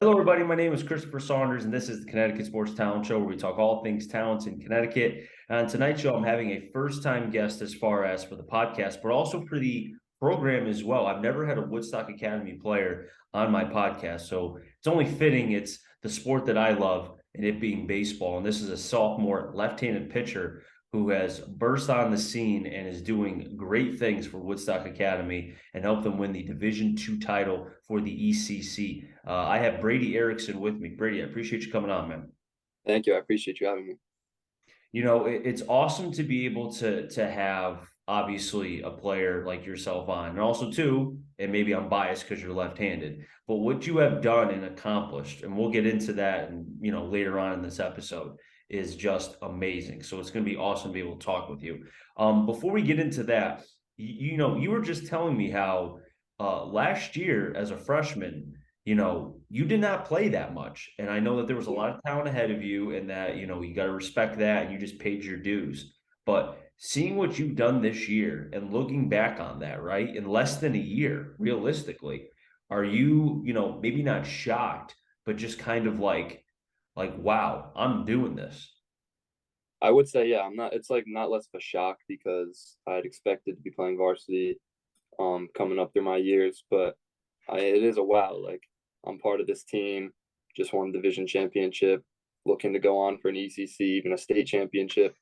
Hello, everybody. My name is Christopher Saunders, and this is the Connecticut Sports Talent Show, where we talk all things talents in Connecticut. On tonight's show, I'm having a first-time guest as far as for the podcast, but also for the program as well. I've never had a Woodstock Academy player on my podcast, so it's only fitting. It's the sport that I love, and it being baseball. And this is a sophomore left-handed pitcher who has burst on the scene and is doing great things for Woodstock Academy and helped them win the Division II title for the ECC. I have Brady Ericson with me. Brady, I appreciate you coming on, man. Thank you. I appreciate you having me. It's awesome to be able to have obviously a player like yourself on, and also too, and maybe I'm biased because you're left-handed, but what you have done and accomplished, and we'll get into that, and later on in this episode, is just amazing. So it's going to be awesome to be able to talk with you. Before we get into that, you were just telling me how last year as a freshman you did not play that much. And I know that there was a lot of talent ahead of you and that, you got to respect that and you just paid your dues. But seeing what you've done this year and looking back on that, right, in less than a year, realistically, are you, maybe not shocked, but just kind of like, wow, I'm doing this. I would say, yeah, I'm not, it's like not less of a shock because I'd expected to be playing varsity coming up through my years, but it is a wow. Like I'm part of this team, just won division championship, looking to go on for an ECC, even a state championship.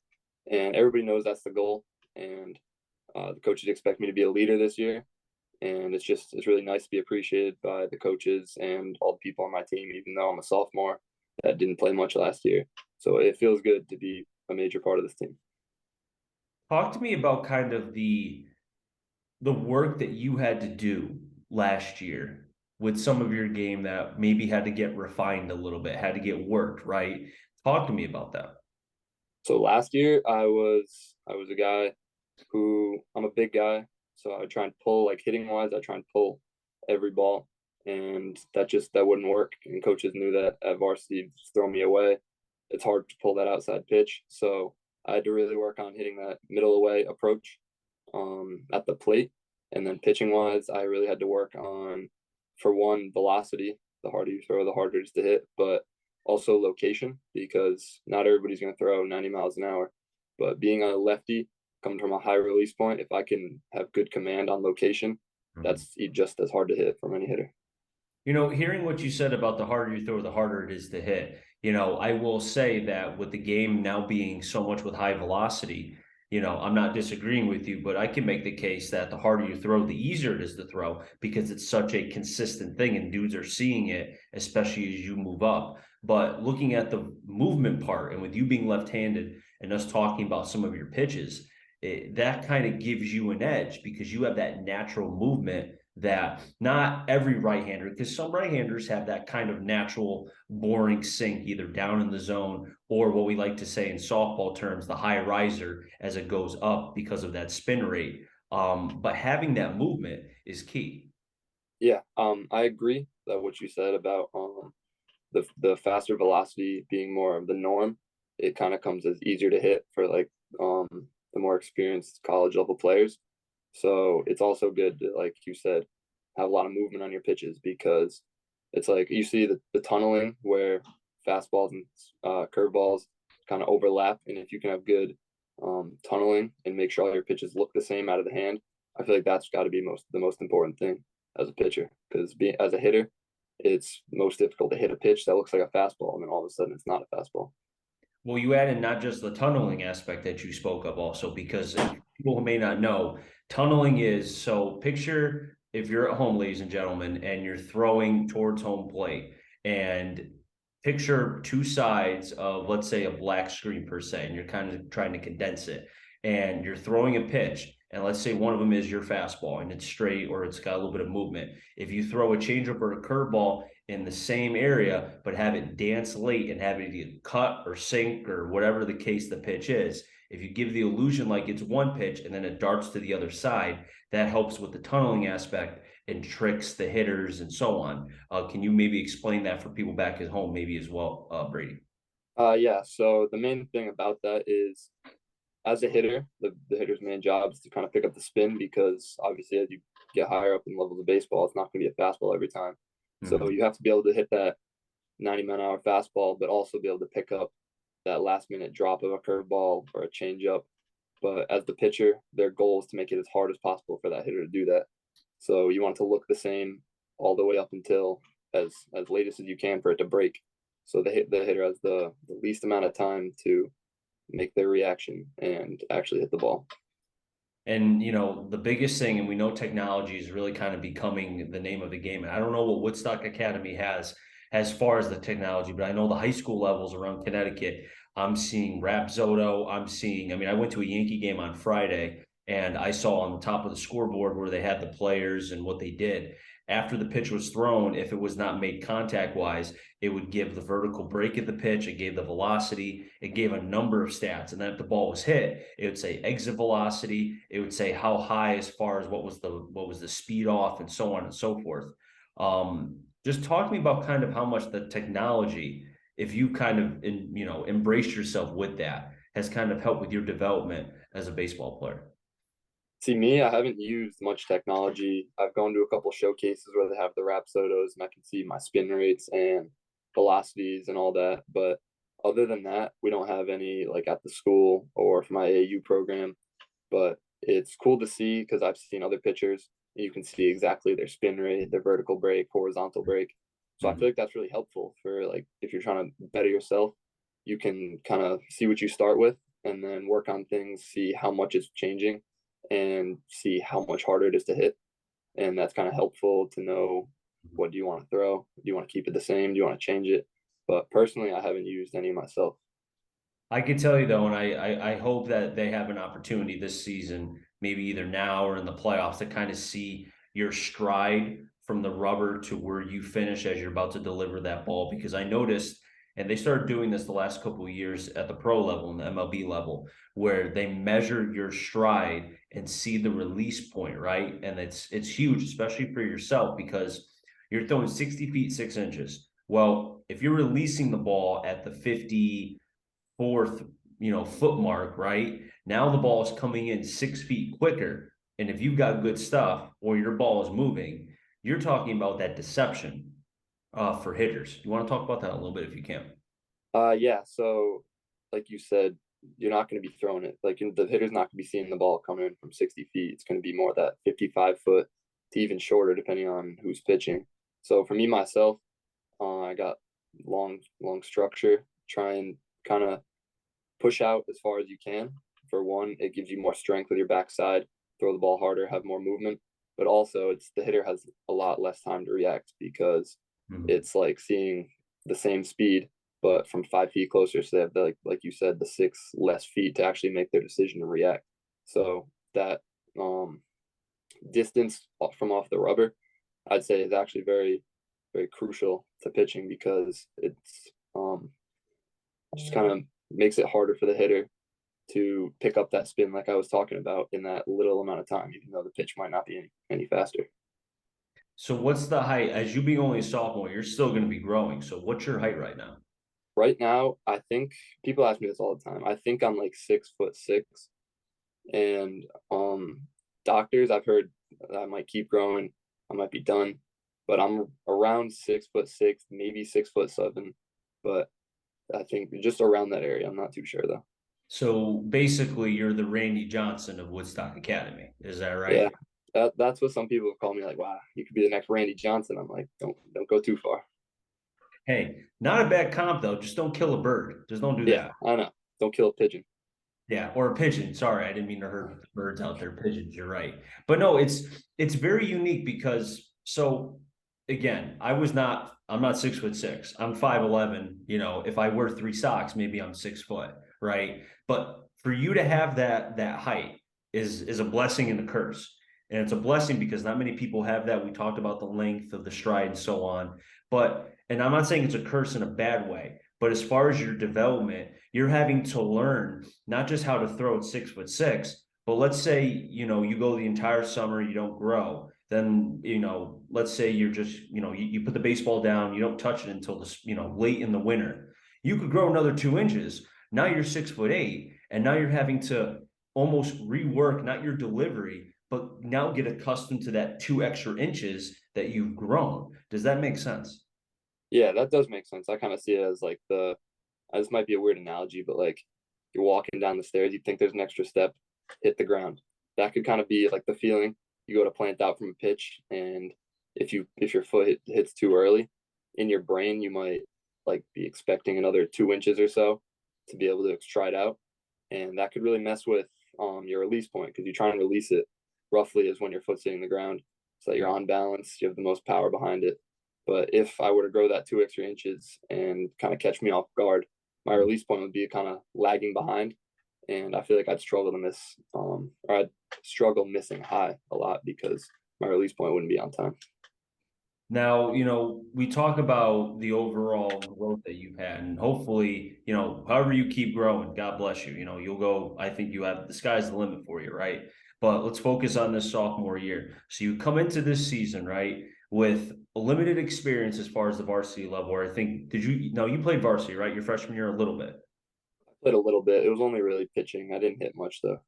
And everybody knows that's the goal. And the coaches expect me to be a leader this year. And it's really nice to be appreciated by the coaches and all the people on my team, even though I'm a sophomore that didn't play much last year. So it feels good to be a major part of this team. Talk to me about kind of the work that you had to do last year with some of your game that maybe had to get refined a little bit, had to get worked, right? Talk to me about that. So last year I was a guy who I'm a big guy, so I would try and pull like hitting wise, I try and pull every ball, and that wouldn't work. And coaches knew that at varsity, just throw me away. It's hard to pull that outside pitch, so I had to really work on hitting that middle away approach at the plate, and then pitching wise, I really had to work on, for one, velocity. The harder you throw, the harder it is to hit, but also location because not everybody's going to throw 90 miles an hour. But being a lefty, coming from a high release point, if I can have good command on location, Mhm. that's just as hard to hit from any hitter. Hearing what you said about the harder you throw, the harder it is to hit. I will say that with the game now being so much with high velocity, I'm not disagreeing with you, but I can make the case that the harder you throw, the easier it is to throw because it's such a consistent thing and dudes are seeing it, especially as you move up. But looking at the movement part and with you being left-handed and us talking about some of your pitches, that kind of gives you an edge because you have that natural movement that not every right-hander, because some right-handers have that kind of natural boring sink either down in the zone or what we like to say in softball terms, the high riser as it goes up because of that spin rate. But having that movement is key. Yeah, I agree that what you said about the faster velocity being more of the norm, it kind of comes as easier to hit for like the more experienced college level players. So it's also good to, like you said, have a lot of movement on your pitches because it's like you see the tunneling where fastballs and curveballs kind of overlap. And if you can have good tunneling and make sure all your pitches look the same out of the hand, I feel like that's got to be the most important thing as a pitcher because as a hitter, it's most difficult to hit a pitch that looks like a fastball and then all of a sudden it's not a fastball. Well, you added not just the tunneling aspect that you spoke of also, because people who may not know, tunneling is so picture if you're at home, ladies and gentlemen, and you're throwing towards home plate and picture two sides of, let's say, a black screen per se, and you're kind of trying to condense it. And you're throwing a pitch, and let's say one of them is your fastball and it's straight or it's got a little bit of movement. If you throw a changeup or a curveball in the same area, but have it dance late and have it get cut or sink or whatever the case the pitch is. If you give the illusion like it's one pitch and then it darts to the other side, that helps with the tunneling aspect and tricks the hitters and so on. Can you maybe explain that for people back at home, maybe as well, Brady? Yeah. So the main thing about that is as a hitter, the hitter's main job is to kind of pick up the spin because obviously as you get higher up in levels of baseball, it's not going to be a fastball every time. So Mm-hmm. you have to be able to hit that 90-mile-an-hour fastball, but also be able to pick up that last minute drop of a curveball or a changeup. But as the pitcher, their goal is to make it as hard as possible for that hitter to do that. So you want it to look the same all the way up until as latest as you can for it to break. So the hitter has the least amount of time to make their reaction and actually hit the ball. And the biggest thing, and we know technology is really kind of becoming the name of the game. And I don't know what Woodstock Academy has as far as the technology, but I know the high school levels around Connecticut. I'm seeing Rapsodo. I mean, I went to a Yankee game on Friday, and I saw on the top of the scoreboard where they had the players and what they did. After the pitch was thrown, if it was not made contact wise, it would give the vertical break of the pitch. It gave the velocity. It gave a number of stats. And then if the ball was hit, it would say exit velocity. It would say how high as far as what was the speed off and so on and so forth. Just talk to me about kind of how much the technology, if you kind of embrace yourself with that, has kind of helped with your development as a baseball player. See, me, I haven't used much technology. I've gone to a couple showcases where they have the Rapsodos and I can see my spin rates and velocities and all that. But other than that, we don't have any like at the school or for my AAU program. But it's cool to see because I've seen other pitchers. You can see exactly their spin rate, their vertical break, horizontal break. So I feel like that's really helpful for like if you're trying to better yourself, you can kind of see what you start with and then work on things, see how much it's changing and see how much harder it is to hit. And that's kind of helpful to know what do you want to throw? Do you want to keep it the same? Do you want to change it? But personally, I haven't used any myself. I can tell you though, and I hope that they have an opportunity this season, maybe either now or in the playoffs, to kind of see your stride from the rubber to where you finish as you're about to deliver that ball. Because I noticed, and they started doing this the last couple of years at the pro level and the MLB level, where they measure your stride and see the release point, right? And it's huge, especially for yourself, because you're throwing 60 feet 6 inches. Well, if you're releasing the ball at the 54th, foot mark, right? Now the ball is coming in 6 feet quicker. And if you've got good stuff or your ball is moving, you're talking about that deception for hitters. You want to talk about that a little bit if you can? Yeah. So, like you said, you're not going to be throwing it. Like the hitter's not going to be seeing the ball coming in from 60 feet. It's going to be more that 55 foot to even shorter, depending on who's pitching. So for me myself, I got long structure. Try and kind of push out as far as you can. For one, it gives you more strength with your backside, throw the ball harder, have more movement. But also, it's the hitter has a lot less time to react because it's like seeing the same speed, but from 5 feet closer. So they have like you said, the six less feet to actually make their decision to react. So that distance from off the rubber, I'd say is actually very, very crucial to pitching because it's just kind of makes it harder for the hitter to pick up that spin like I was talking about in that little amount of time, even though the pitch might not be any faster. So what's the height? As you being only a sophomore, you're still going to be growing. So what's your height right now? Right now, I think people ask me this all the time. I think I'm like 6'6", and doctors I've heard I might keep growing, I might be done, but I'm around 6'6", maybe 6'7", but I think just around that area. I'm not too sure though. So basically, you're the Randy Johnson of Woodstock Academy. Is that Yeah, right? that's what some people have called me like, wow, you could be the next Randy Johnson. I'm like, don't go too far. Hey, not a bad comp though. Just don't kill a bird. Just don't do Yeah, that. I know. Don't kill a pigeon. Yeah, or a pigeon. Sorry, I didn't mean to hurt birds out there. Pigeons, you're right. But no, it's very unique because again, I'm not 6'6". I'm 5'11". If I wear three socks, maybe I'm 6 foot, right? But for you to have that height is a blessing and a curse. And it's a blessing because not many people have that. We talked about the length of the stride and so on. And I'm not saying it's a curse in a bad way, but as far as your development, you're having to learn not just how to throw at 6'6", but let's say, you go the entire summer, you don't grow. Then, let's say you're just, you put the baseball down, you don't touch it until late in the winter. You could grow another 2 inches. Now you're 6'8", and now you're having to almost rework not your delivery, but now get accustomed to that 2 extra inches that you've grown. Does that make sense? Yeah, that does make sense. I kind of see it as like this might be a weird analogy, but like you're walking down the stairs, you think there's an extra step, hit the ground. That could kind of be like the feeling you go to plant out from a pitch, and if your foot hits too early, in your brain you might like be expecting another 2 inches or so to be able to stride out, and that could really mess with your release point because you try and release it roughly is when your foot's hitting the ground, so that you're on balance, you have the most power behind it. But if I were to grow that 2 extra inches and kind of catch me off guard, my release point would be kind of lagging behind, and I feel like I'd struggle to miss, or I'd struggle missing high a lot because my release point wouldn't be on time. Now, we talk about the overall growth that you've had, and hopefully, however you keep growing, God bless you. You'll go, I think you have the sky's the limit for you, right? But let's focus on this sophomore year. So you come into this season, right, with a limited experience as far as the varsity level, or I think, did you, no, you played varsity, right? Your freshman year a little bit. I played a little bit. It was only really pitching. I didn't hit much though.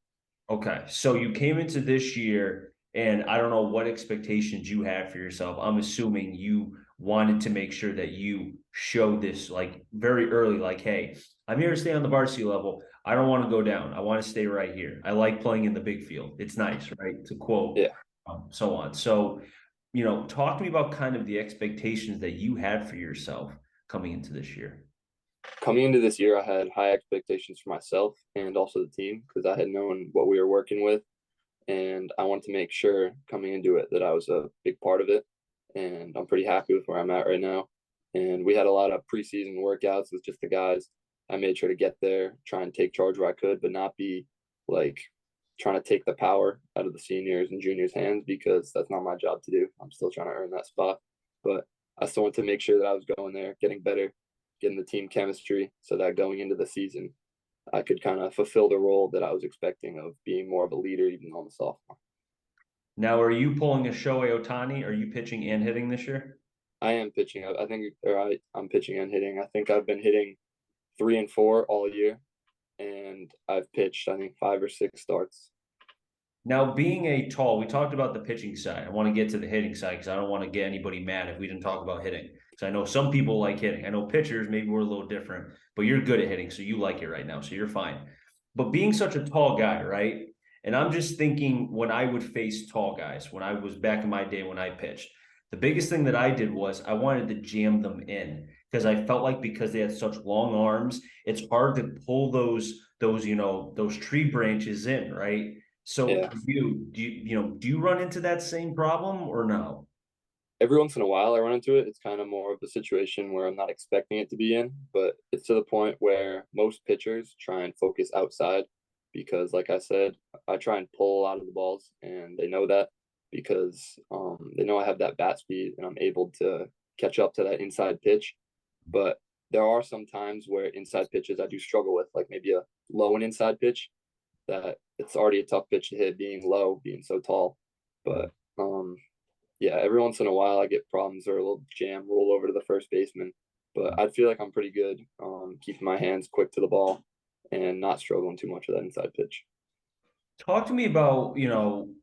Okay. So you came into this year, and I don't know what expectations you had for yourself. I'm assuming you wanted to make sure that you showed this like very early, like, hey, I'm here to stay on the varsity level. I don't want to go down. I want to stay right here. I like playing in the big field. It's nice, right? To quote, Yeah. so on. So, talk to me about kind of the expectations that you had for yourself coming into this year. Coming into this year, I had high expectations for myself and also the team because I had known what we were working with, and I wanted to make sure coming into it that I was a big part of it. And I'm pretty happy with where I'm at right now. And we had a lot of preseason workouts with just the guys. I made sure to get there, try and take charge where I could, but not be like trying to take the power out of the seniors and juniors' hands because that's not my job to do. I'm still trying to earn that spot. But I still want to make sure that I was going there, getting better, getting the team chemistry so that going into the season, I could kind of fulfill the role that I was expecting of being more of a leader, even though I'm a sophomore. Now, are you pulling a Shohei Ohtani? Are you pitching and hitting this year? I am pitching. I think, or I'm pitching and hitting. I think I've been hitting 3 and 4 all year, and I've pitched, I think, 5 or 6 starts. Now, being a tall, we talked about the pitching side. I want to get to the hitting side because I don't want to get anybody mad if we didn't talk about hitting. Because I know some people like hitting. I know pitchers, maybe we're a little different, but you're good at hitting, so you like it right now, so you're fine. But being such a tall guy, right? And I'm just thinking when I would face tall guys, when I was back in my day when I pitched, the biggest thing that I did was I wanted to jam them in because I felt like because they had such long arms, it's hard to pull those tree branches in, right? So Yeah. for you, do you run into that same problem or no? Every once in a while I run into it. It's kind of more of a situation where I'm not expecting it to be in, but it's to the point where most pitchers try and focus outside because, like I said, I try and pull a lot of the balls, and they know that because they know I have that bat speed and I'm able to catch up to that inside pitch. But there are some times where inside pitches I do struggle with, like maybe a low and inside pitch that it's already a tough pitch to hit, being low, being so tall. But yeah, every once in a while I get problems or a little jam roll over to the first baseman. But I feel like I'm pretty good, keeping my hands quick to the ball and not struggling too much with that inside pitch. Talk to me about,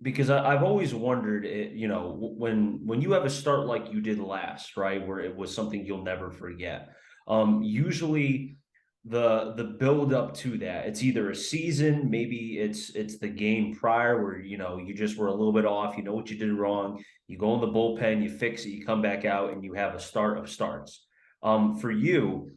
because I've always wondered, when you have a start like you did last, right, where it was something you'll never forget. Usually the build up to that, it's either a season, maybe it's the game prior where you just were a little bit off, you know what you did wrong, you go in the bullpen, you fix it, you come back out, and you have a start of starts. For you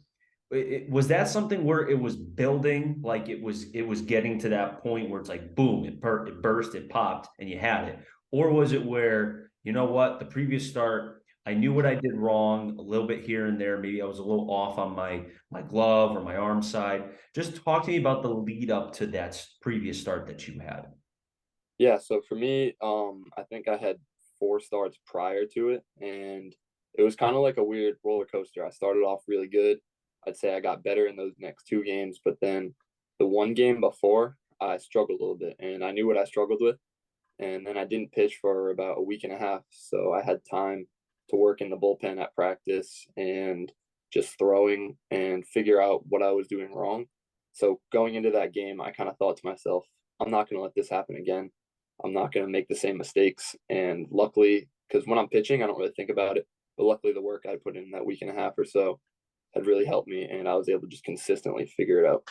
was that something where it was building, like it was getting to that point where it's like boom, it burst, it popped, and you had it, or was it where what the previous start, I knew what I did wrong a little bit here and there, maybe I was a little off on my glove or my arm side. Just talk to me about the lead up to that previous start that you had. Yeah, so for me, I think I had 4 starts prior to it, and it was kind of like a weird roller coaster. I started off really good. I'd say I got better in those next 2 games, but then the one game before, I struggled a little bit, and I knew what I struggled with. And then I didn't pitch for about a week and a half, so I had time to work in the bullpen at practice and just throwing and figure out what I was doing wrong. So going into that game, I kind of thought to myself, I'm not going to let this happen again. I'm not going to make the same mistakes. And luckily, because when I'm pitching, I don't really think about it. But luckily, the work I put in that week and a half or so had really helped me, and I was able to just consistently figure it out.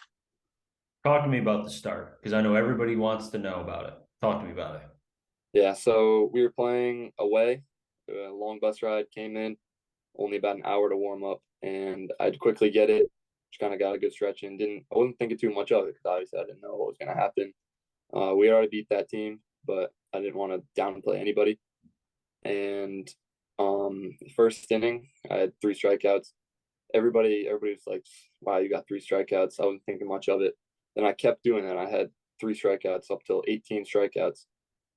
Talk to me about the start because I know everybody wants to know about it. Talk to me about it. Yeah, so we were playing away. A long bus ride came in, only about an hour to warm up, and I'd quickly get it. Just kind of got a good stretch in. I wasn't thinking too much of it because obviously I didn't know what was going to happen. We already beat that team, but I didn't want to downplay anybody. And first inning, I had 3 strikeouts. Everybody was like, "Wow, you got 3 strikeouts." I wasn't thinking much of it. Then I kept doing that. I had 3 strikeouts up till 18 strikeouts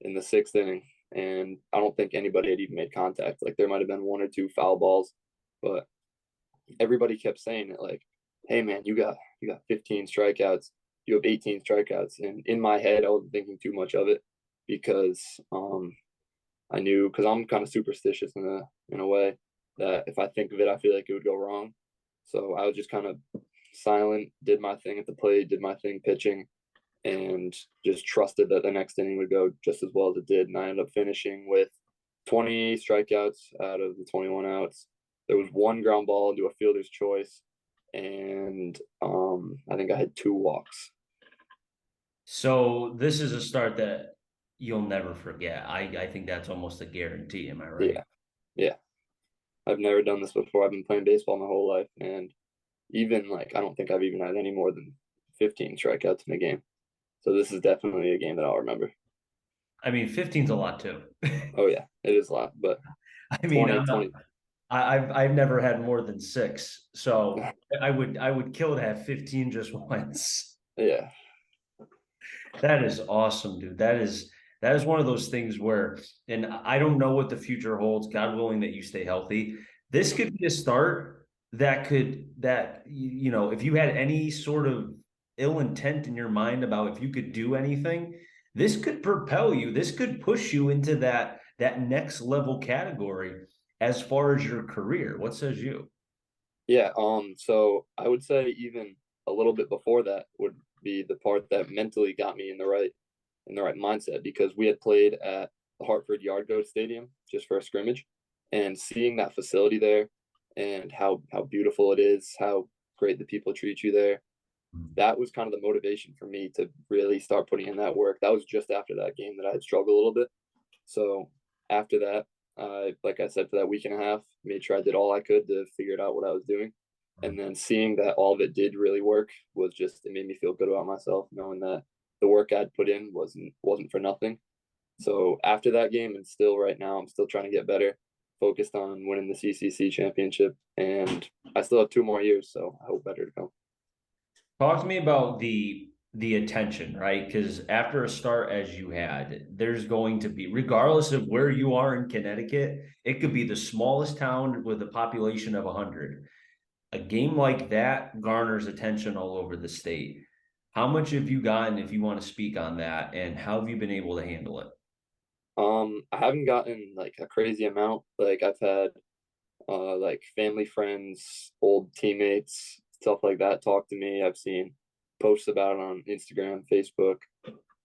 in the sixth inning, and I don't think anybody had even made contact. Like there might have been one or two foul balls, but everybody kept saying it like, "Hey man, you got 15 strikeouts. You have 18 strikeouts." And in my head, I wasn't thinking too much of it because I knew because I'm kind of superstitious in a way that if I think of it, I feel like it would go wrong. So I was just kind of silent, did my thing at the plate, did my thing pitching, and just trusted that the next inning would go just as well as it did. And I ended up finishing with 20 strikeouts out of the 21 outs. There was one ground ball into a fielder's choice, and I think I had 2 walks. So this is a start that you'll never forget. I think that's almost a guarantee. Am I right? Yeah, yeah. I've never done this before. I've been playing baseball my whole life, and even like I don't think I've even had any more than 15 strikeouts in a game. So this is definitely a game that I'll remember. I mean, 15's a lot too. Oh yeah, it is a lot, but I mean, 20, I'm not. 20. I've never had more than six, so I would kill to have 15 just once. Yeah, That is awesome, dude. That is one of those things where, and I don't know what the future holds. God willing that you stay healthy. This could be a start that if you had any sort of ill intent in your mind about if you could do anything, this could propel you. This could push you into that next level category as far as your career. What says you? yeah. So I would say even a little bit before that would be the part that mentally got me in the right mindset because we had played at the Hartford Yard Goat Stadium just for a scrimmage, and seeing that facility there and how beautiful it is, how great the people treat you there. That was kind of the motivation for me to really start putting in that work. That was just after that game that I had struggled a little bit. So after that, like I said, for that week and a half, made sure I did all I could to figure out what I was doing. And then seeing that all of it did really work was just it made me feel good about myself, knowing that the work I'd put in wasn't for nothing. So after that game and still right now, I'm still trying to get better, focused on winning the CCC championship, and I still have 2 more years, so I hope better to come. Talk to me about the attention, right? Because after a start as you had, there's going to be, regardless of where you are in Connecticut, it could be the smallest town with a population of 100. A game like that garners attention all over the state. How much have you gotten, if you want to speak on that, and how have you been able to handle it? I haven't gotten like a crazy amount. Like I've had like family friends, old teammates, stuff like that talk to me. I've seen posts about it on Instagram, Facebook,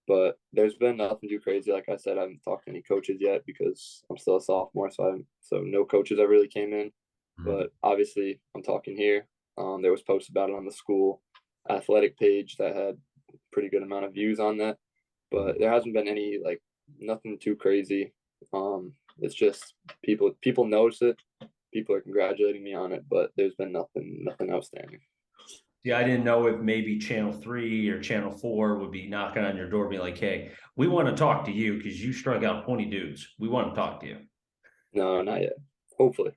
but there's been nothing too crazy. Like I said, I haven't talked to any coaches yet because I'm still a sophomore, so no coaches ever really came in. Mhm. But obviously, I'm talking here. There was posts about it on the school athletic page that had pretty good amount of views on that, but there hasn't been any like nothing too crazy. It's just people notice it. People are congratulating me on it, but there's been nothing outstanding. Yeah, I didn't know if maybe Channel 3 or Channel 4 would be knocking on your door, be like, hey, we want to talk to you because you struck out 20 dudes. We want to talk to you. No, not yet. Hopefully.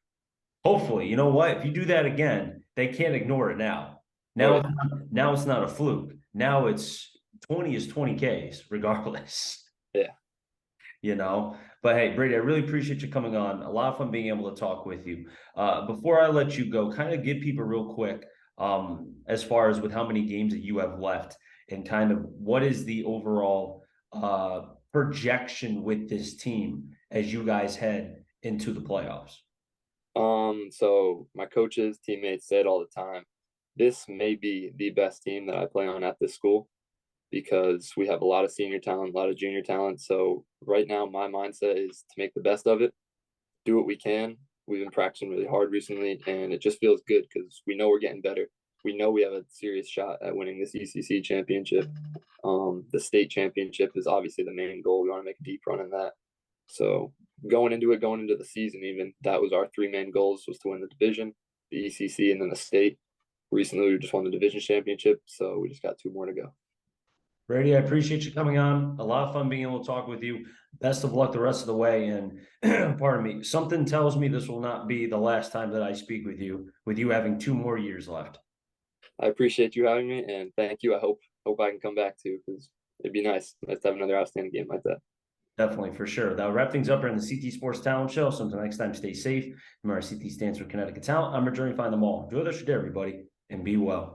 Hopefully, you know what? If you do that again, they can't ignore it now. Oh Now, yeah, now it's not a fluke. Now it's 20 is 20 Ks regardless. yeah. But hey, Brady, I really appreciate you coming on. A lot of fun being able to talk with you. Before I let you go, kind of give people real quick, as far as with how many games that you have left and kind of what is the overall projection with this team as you guys head into the playoffs. So my coaches, teammates say it all the time. This may be the best team that I play on at this school because we have a lot of senior talent, a lot of junior talent. So right now, my mindset is to make the best of it, do what we can, we've been practicing really hard recently, and it just feels good because we know we're getting better. We know we have a serious shot at winning this ECC championship. The state championship is obviously the main goal. We want to make a deep run in that. So going into the season, even that was our three main goals, was to win the division, the ECC, and then the state. Recently, we just won the division championship, so we just got two more to go. Brady, I appreciate you coming on. A lot of fun being able to talk with you. Best of luck the rest of the way. And pardon me, something tells me this will not be the last time that I speak with you having 2 more years left. I appreciate you having me, and thank you. I hope I can come back too, because it'd be nice to have another outstanding game like that. Definitely, for sure. That'll wrap things up here in the CT Sports Talent Show. So until next time, stay safe. Remember, CT stands for Connecticut Talent. I'm your journey, find them all. Enjoy the rest of your day, everybody, and be well.